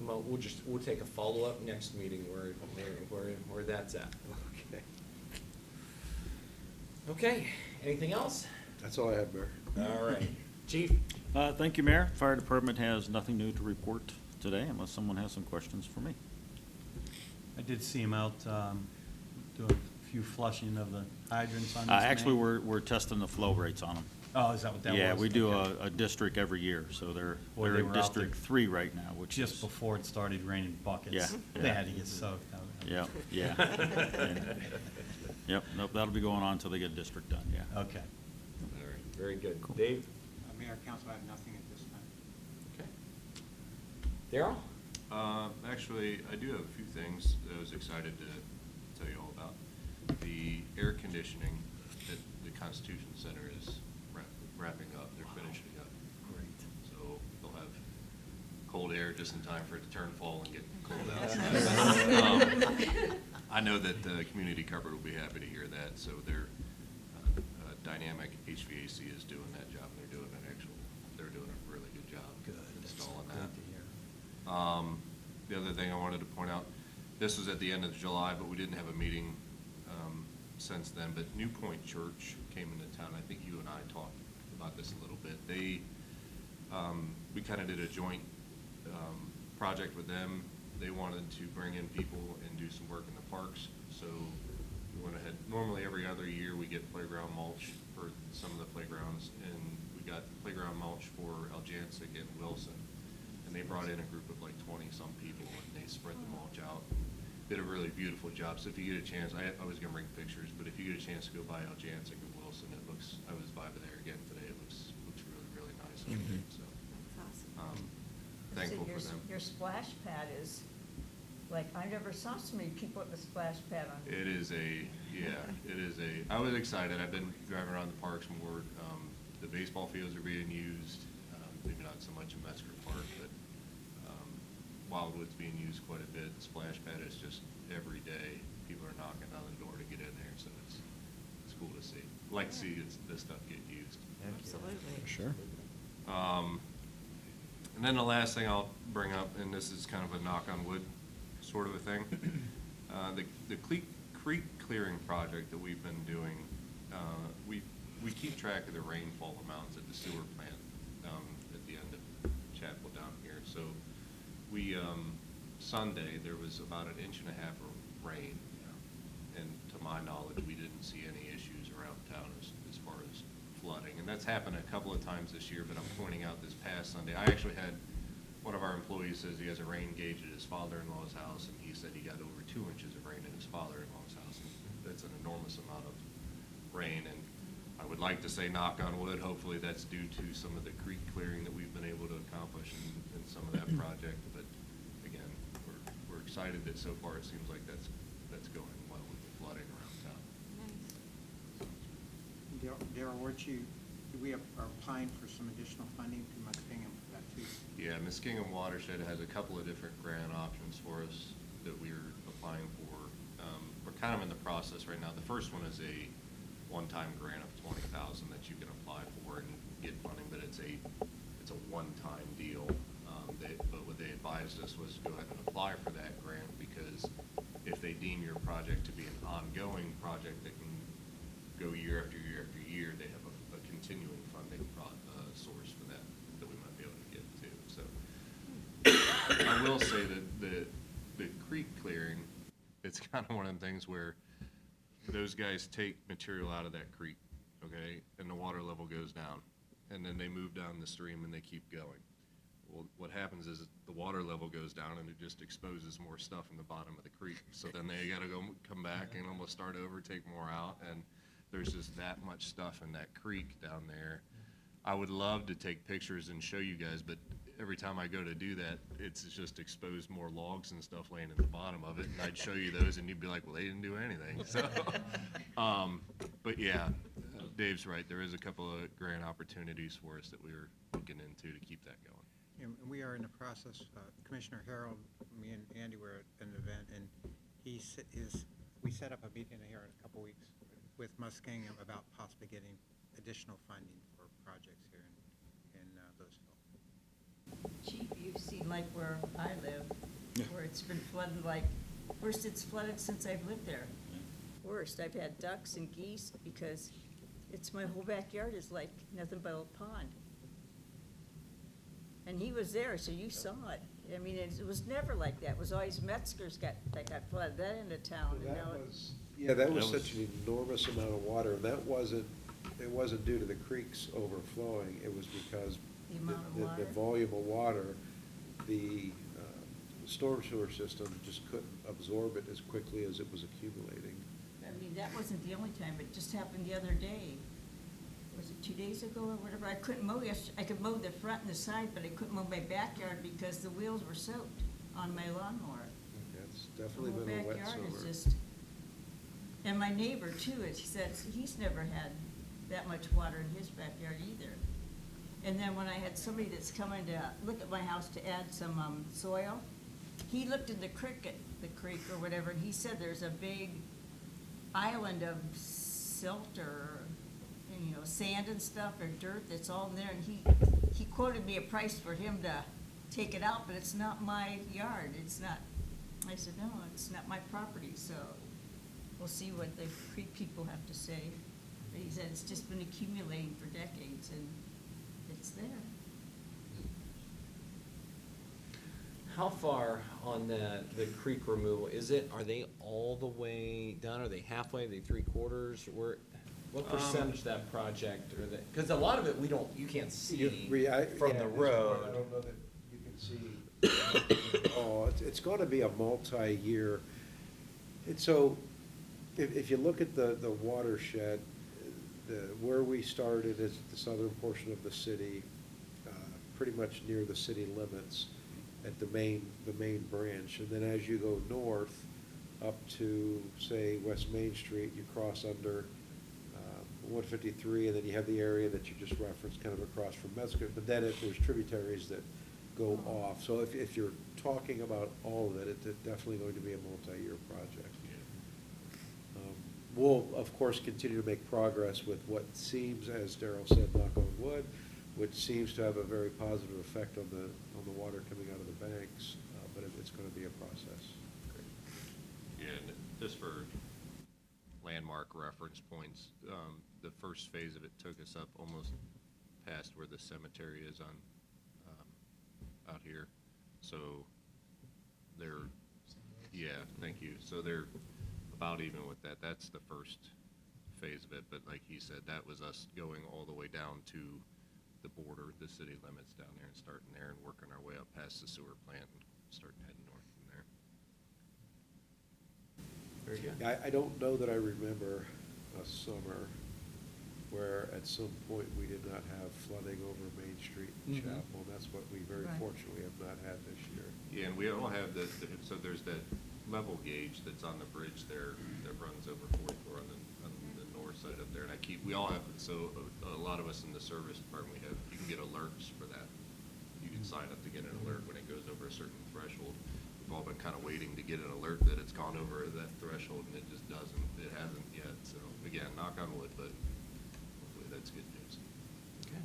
Well, we'll take a follow-up next meeting where that's at. Okay. Okay, anything else? That's all I have, Mayor. All right. Chief? Thank you, Mayor. Fire Department has nothing new to report today unless someone has some questions for me. I did see him out doing a few flushing of the hydrants on this Actually, main. we're testing the flow rates on them. Oh, is that what that was? Yeah, we do Okay. a district every year, so they're Boy, they in were out District there 3 right now, which is. Just before it started raining buckets. Yeah, They yeah. had to get soaked out. Yeah, yeah. Yep, nope, that'll be going on until they get district done, yeah. Okay. All right, very good. Dave? Mayor, council, I have nothing at this time. Okay. Darrell? Actually, I do have a few things that I was excited to tell you all about. The air conditioning at the Constitution Center is wrapping up, they're finishing up. Great. So they'll have cold air just in time for it to turn fall and get cold outside. I know that the community cupboard will be happy to hear that, so their dynamic HVAC is doing that job, and they're doing a really good job installing that. Great to hear. The other thing I wanted to point out, this was at the end of July, but we didn't have a meeting since then, but New Point Church came into town. I think you and I talked about this a little bit. They, we kind of did a joint project with them. They wanted to bring in people and do some work in the parks, so we went ahead. Normally, every other year, we get playground mulch for some of the playgrounds, and we got playground mulch for Aljancic and Wilson. And they brought in a group of like 20-some people, and they spread the mulch out. Did a really beautiful job. So if you get a chance, I was gonna bring pictures, but if you get a chance to go by Aljancic and Wilson, it looks, I was by there again today, it looks really, really nice. So, That's awesome. thankful So for them. Your splash pad is, like, I never saw so many people with a splash pad on. It is I was excited. I've been driving around the parks more, the baseball fields are being used, maybe not so much in Metzger Park, but Wildwood's being used quite a bit. Splash Pad is just every day, people are knocking on the door to get in there, so it's cool to see. Like to see this stuff get used. Absolutely. Sure. And then the last thing I'll bring up, and this is kind of a knock on wood sort of a thing, the creek clearing project that we've been doing, we keep track of the rainfall amounts at the sewer plant down at the end of Chapel down here. So we, Sunday, there was about 1.5 inches of rain, and to my knowledge, we didn't see any issues around town as far as flooding. And that's happened a couple of times this year, but I'm pointing out this past Sunday, I actually had one of our employees says he has a rain gauge at his father-in-law's house, and he said he got over 2 inches of rain at his father-in-law's house. And that's an enormous amount of rain, and I would like to say, knock on wood, hopefully that's due to some of the creek clearing that we've been able to accomplish in some of that project. But again, we're excited that so far it seems like that's going well with the flooding around town. Darrell, we are applying for some additional funding through Muskingum for that too? Yeah, Muskingum Watershed has a couple of different grant options for us that we're applying for. We're kind of in the process right now. The first one is a one-time grant of $20,000 that you can apply for and get funding, but it's a one-time deal. But what they advised us was to go ahead and apply for that grant, because if they deem your project to be an ongoing project that can go year after year after year, they have a continuing funding source for that we might be able to get to. So I will say that the creek clearing, it's kind of one of the things where those guys take material out of that creek, okay, and the water level goes down, and then they move down the stream and they keep going. Well, what happens is the water level goes down and it just exposes more stuff in the bottom of the creek. So then they gotta come back and almost start over, take more out, and there's just that much stuff in that creek down there. I would love to take pictures and show you guys, but every time I go to do that, it's just exposed more logs and stuff laying at the bottom of it, and I'd show you those and you'd be like, well, they didn't do anything. So, but yeah, Dave's right, there is a couple of grant opportunities for us that we were looking into to keep that going. And we are in the process, Commissioner Harold, me and Andy were at an event, and we set up a meeting here in a couple weeks with Muskingum about possibly getting additional funding for projects here in Louisville. Chief, you've seen like where I live, where it's been flooded like, worst it's flooded since I've lived there. Worst, I've had ducks and geese because my whole backyard is like nothing but a pond. And he was there, so you saw it. I mean, it was never like that. It was always Metzger's that got flooded, that end of town. And now That was such an enormous amount of water, and it wasn't due to the creeks overflowing, it was because The amount of the water. volume of water, the storm sewer system just couldn't absorb it as quickly as it was accumulating. I mean, that wasn't the only time. It just happened the other day. Was it 2 days ago or whatever? I couldn't mow I could mow the front and the side, but I couldn't mow my backyard because the wheels were soaked on my lawnmower. It's The definitely whole been a wet backyard is summer. just, and my neighbor too, he says he's never had that much water in his backyard either. And then when I had somebody that's coming to look at my house to add some soil, he looked in the creek or whatever, and he said there's a big island of silt or, sand and stuff or dirt that's all in there, and he quoted me a price for him to take it out, but it's not my yard, it's not. I said, no, it's not my property, so we'll see what the creek people have to say. But he said it's just been accumulating for decades, and it's there. How far on the creek removal, are they all the way done? Are they halfway, are they 3/4? What percentage of that project are they, because a lot of it you can't see from the road. I don't know that you can see. Oh, it's gonna be a multi-year. And so, if you look at the watershed, where we started is the southern portion of the city, pretty much near the city limits at the main branch. And then as you go north up to, say, West Main Street, you cross under 153, and then you have the area that you just referenced, kind of across from Metzger, but then there's tributaries that go off. So if you're talking about all of it, it's definitely going to be a multi-year project. We'll, of course, continue to make progress with what seems, as Darrell said, knock on wood, which seems to have a very positive effect on the water coming out of the banks, but it's going to be a process. Yeah, and just for landmark reference points, the first phase of it took us up almost past where the cemetery is on, out here. So they're, yeah, thank you. So they're about even with that. That's the first phase of it, but like he said, that was us going all the way down to the border, the city limits down there, and starting there and working our way up past the sewer plant and starting heading north from there. Very good. I don't know that I remember a summer where at some point we did not have flooding over Main Street in Mhm. Chapel. That's what we very Right. fortunately have not had this year. Yeah, and we all have so there's that level gauge that's on the bridge there that runs over 44 on the north side up there, and we all have, so a lot of us in the service department, you can get alerts for that. You can sign up to get an alert when it goes over a certain threshold. We've all been kind of waiting to get an alert that it's gone over that threshold, and it just hasn't yet, so again, knock on wood, but hopefully that's good news. Okay.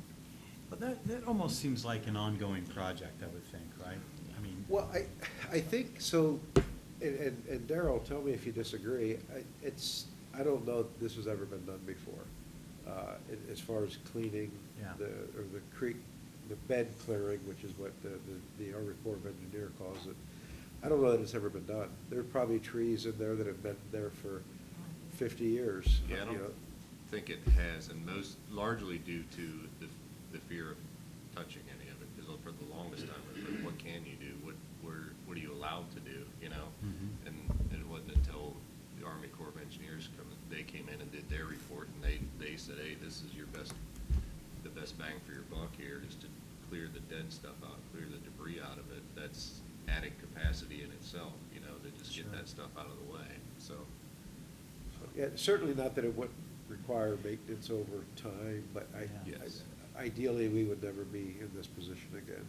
But that almost seems like an ongoing project, I would think, right? I mean. Well, I think so, and Darrell, tell me if you disagree, I don't know if this has ever been done before, as far as cleaning Yeah. the creek, the bed clearing, which is what the Army Corps of Engineer calls it. I don't know that it's ever been done. There are probably trees in there that have been there for 50 years. Yeah, I you don't know. think it has, and largely due to the fear of touching any of it, because for the longest time, it was like, what can you do? What are you allowed to do, you know? Mhm. And it wasn't until the Army Corps of Engineers they came in and did their report, and they said, hey, this is the best bang for your buck here, is to clear the dead stuff out, clear the debris out of it. That's adding capacity in itself, you know, to just Sure. get that stuff out of the way, so. Yeah, certainly not that it wouldn't require maintenance over time, but Yes. ideally, we would never be in this position again.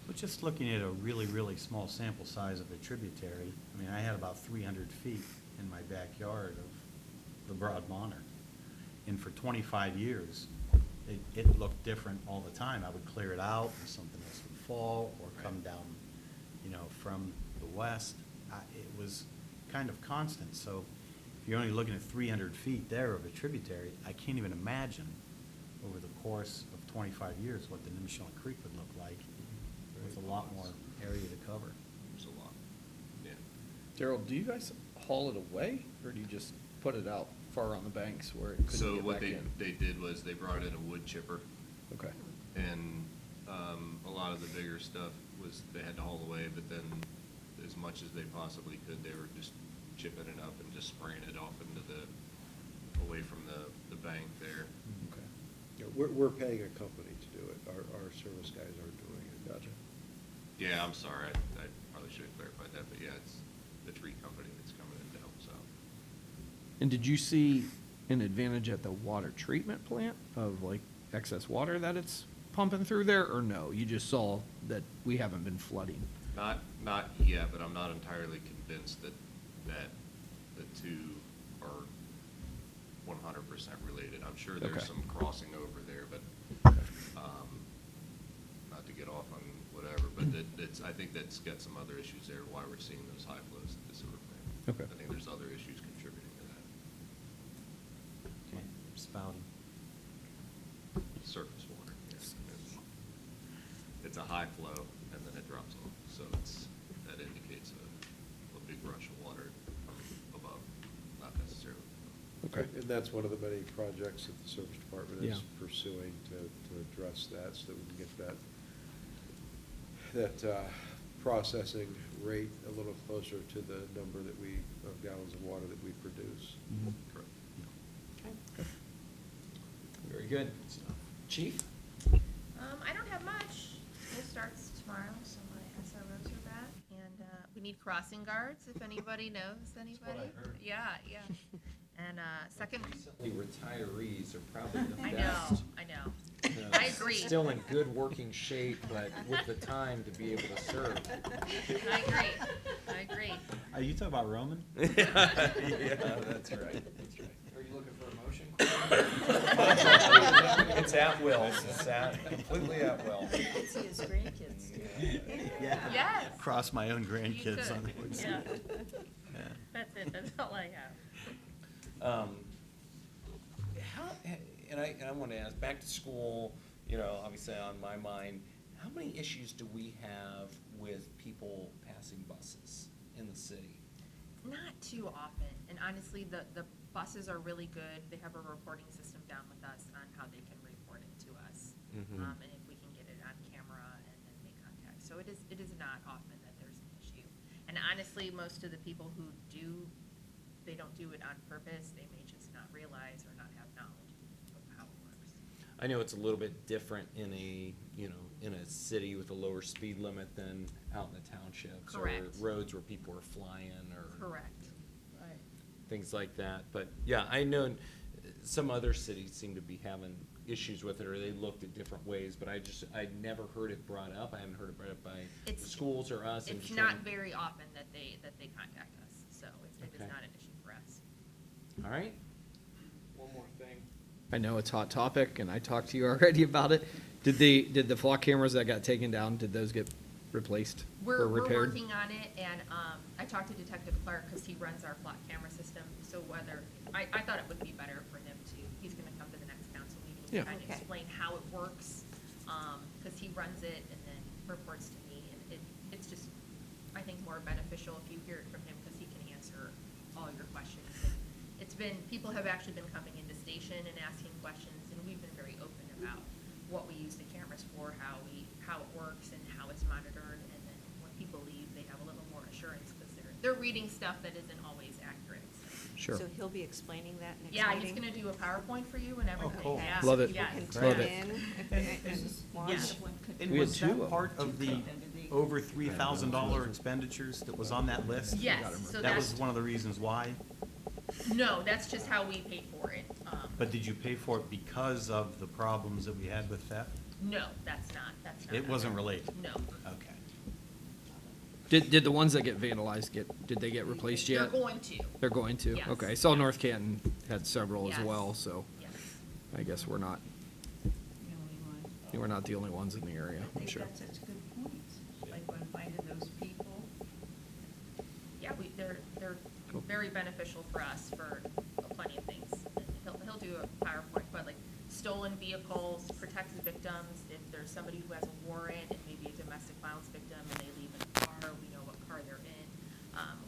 But just looking at a really, really small sample size of a tributary, I mean, I had about 300 feet in my backyard of the Broad Monarch. And for 25 years, it looked different all the time. I would clear it out, and something else would fall or come down, you know, from the west. It was kind of constant. So if you're only looking at 300 feet there of a tributary, I can't even imagine over the course of 25 years what the Nimshon Creek would look like with a lot more area to cover. There's a lot, yeah. Darrell, do you guys haul it away, or do you just put it out far on the banks where it couldn't So get what back in? they did was they brought in a wood chipper, Okay. and a lot of the bigger stuff they had to haul away, but then as much as they possibly could, they were just chipping it up and just spraying it off away from the bank there. Okay. You know, we're paying a company to do it. Our service guys aren't doing it. Gotcha. Yeah, I'm sorry, I probably should have clarified that, but yeah, it's the tree company that's coming in to help us out. And did you see an advantage at the water treatment plant of like excess water that it's pumping through there, or no? You just saw that we haven't been flooding? Not yet, but I'm not entirely convinced that the two are 100% related. I'm sure there's Okay. some crossing over there, but, not to get off on whatever, but I think that's got some other issues there, why we're seeing those high flows at the sewer plant. Okay. I think there's other issues contributing to that. Okay, spouting. Surface water, yes. It's a high flow, and then it drops off, so that indicates a big rush of water coming above, not necessarily below. Okay. And that's one of the many projects that the service department is Yeah. pursuing to address that, so that we can get that processing rate a little closer to the number of gallons of water that we produce. Correct. Okay. Very good. Chief? I don't have much. School starts tomorrow, so my SROs are back, and we need crossing guards, if anybody knows anybody. what I heard. Yeah, yeah. And second, The retirees are probably the I best. know, I know. You know, I agree. Still in good working shape, but with the time to be able to serve. I agree, I agree. Are you talking about Roman? Yeah, that's right, that's right. Are you looking for a motion? It's at will, it's completely at will. You could see his grandkids too. Yeah. Yes. Cross my own grandkids could. on the way. Yeah. Yeah. That's it, that's all I have. And I want to ask, back to school, you know, obviously on my mind, how many issues do we have with people passing buses in the city? Not too often, and honestly, the buses are really good. They have a reporting system down with us on how they can report it to us. Mhm. And if we can get it on camera and then make contact. So it is not often that there's an issue. And honestly, most of the people who do, they don't do it on purpose. They may just not realize or not have knowledge of how it works. I know it's a little bit different in a, you know, in a city with a lower speed limit than out in the townships. Correct. Or roads where people are flying or Correct. Right. things like that. But yeah, I know some other cities seem to be having issues with it, or they looked at different ways, but I never heard it brought up. I haven't heard it brought up by the It's- schools or us. and It's just not wondering- very often that they contact us, so it is Okay. not an issue for us. All right. One more thing. I know it's a hot topic, and I talked to you already about it. Did the flock cameras that got taken down, did those get replaced or We're repaired? working on it, and I talked to Detective Clark, because he runs our flock camera system, so whether, I thought it would be better for him to, he's gonna come to the next council meeting Yeah. to kind of Okay. explain how it works, because he runs it and then reports to me, and it's just, I think, more beneficial if you hear it from him, because he can answer all your questions. And it's been, people have actually been coming into station and asking questions, and we've been very open about what we use the cameras for, how it works, and how it's monitored, and then when people leave, they have a little more assurance, because they're reading stuff that isn't always accurate. So. Sure. So he'll be explaining that next meeting? Yeah, he's gonna do a PowerPoint for you and everything. cool. Yeah. Love it. Yes. People Love can it. tune in and watch. And We had was two of that 'em. part of the over $3,000 expenditures that was on that list? Yes, so That was that's, one of the reasons why? no, that's just how we pay for it. But did you pay for it because of the problems that we had with theft? No, that's not. It wasn't related? No. Okay. Did the ones that get vandalized did they get replaced They're yet? going to. They're going to? Yes. Okay, I saw North Canton had several as Yes. well, so Yes. I guess we're not the only ones in the area, I I'm think sure. that's such good points, like when finding those people. Yeah, they're Cool. very beneficial for us for plenty of things. And he'll do a PowerPoint, but like stolen vehicles, protects victims. If there's somebody who has a warrant and maybe a domestic violence victim and they leave in a car, we know what car they're in.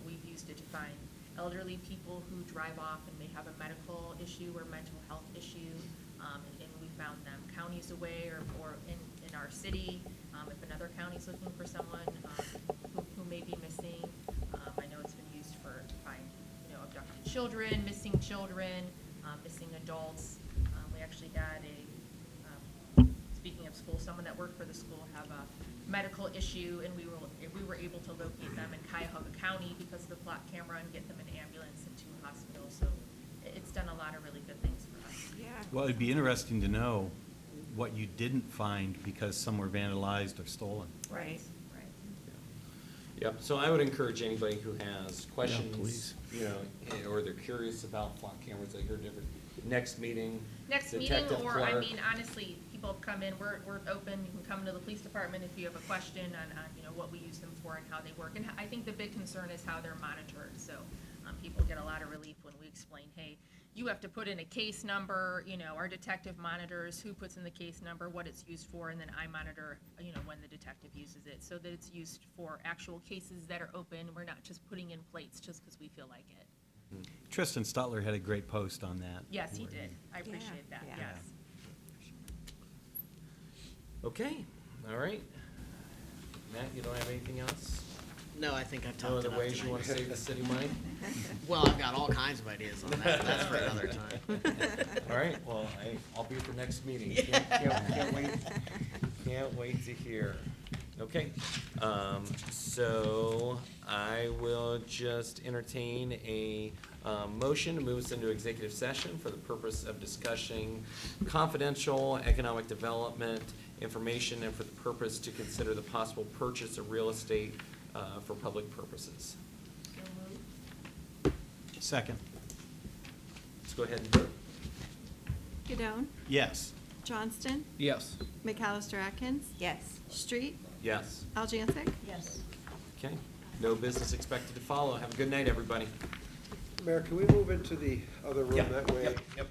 We've used it to find elderly people who drive off and may have a medical issue or mental health issue. And we found them counties away or in our city. If another county's looking for someone who may be missing. I know it's been used to find, abducted children, missing adults. We actually had speaking of school, someone that worked for the school have a medical issue, and we were able to locate them in Cuyahoga County because of the flock camera and get them an ambulance and to a hospital. So it's done a lot of really good things for us. Yeah. Well, it'd be interesting to know what you didn't find because some were vandalized or stolen. Right. Right. Yep, so I would encourage anybody who has questions, please. or they're curious about flock cameras, they heard different, next meeting. Next meeting, Detective or I Clark. mean, honestly, people have come in, we're open, you can come to the police department if you have a question on, what we use them for and how they work. And I think the big concern is how they're monitored, so, people get a lot of relief when we explain, hey, you have to put in a case number, our detective monitors who puts in the case number, what it's used for, and then I monitor, when the detective uses it, so that it's used for actual cases that are open. We're not just putting in plates just because we feel like it. Tristan Stutler had a great post on that. Yes, he did. I appreciate that, Yeah. yes. Okay, all right. Matt, you don't have anything else? No, I think I've No talked other enough ways you tonight. want to save the city money? Well, I've got all kinds of ideas on that. That's for another time. All right, well, I'll be at the next meeting. Can't wait to hear. Okay, so I will just entertain a motion to move us into executive session for the purpose of discussing confidential economic development information and for the purpose to consider the possible purchase of real estate for public purposes. Second. Let's go ahead and vote. Godone, Yes. Johnston, Yes. McAllister Atkins, Yes. Street, Yes. Aljancic. Yes. Okay. No business expected to follow. Have a good night, everybody. Mayor, can we move into the other room Yep, that way? yep.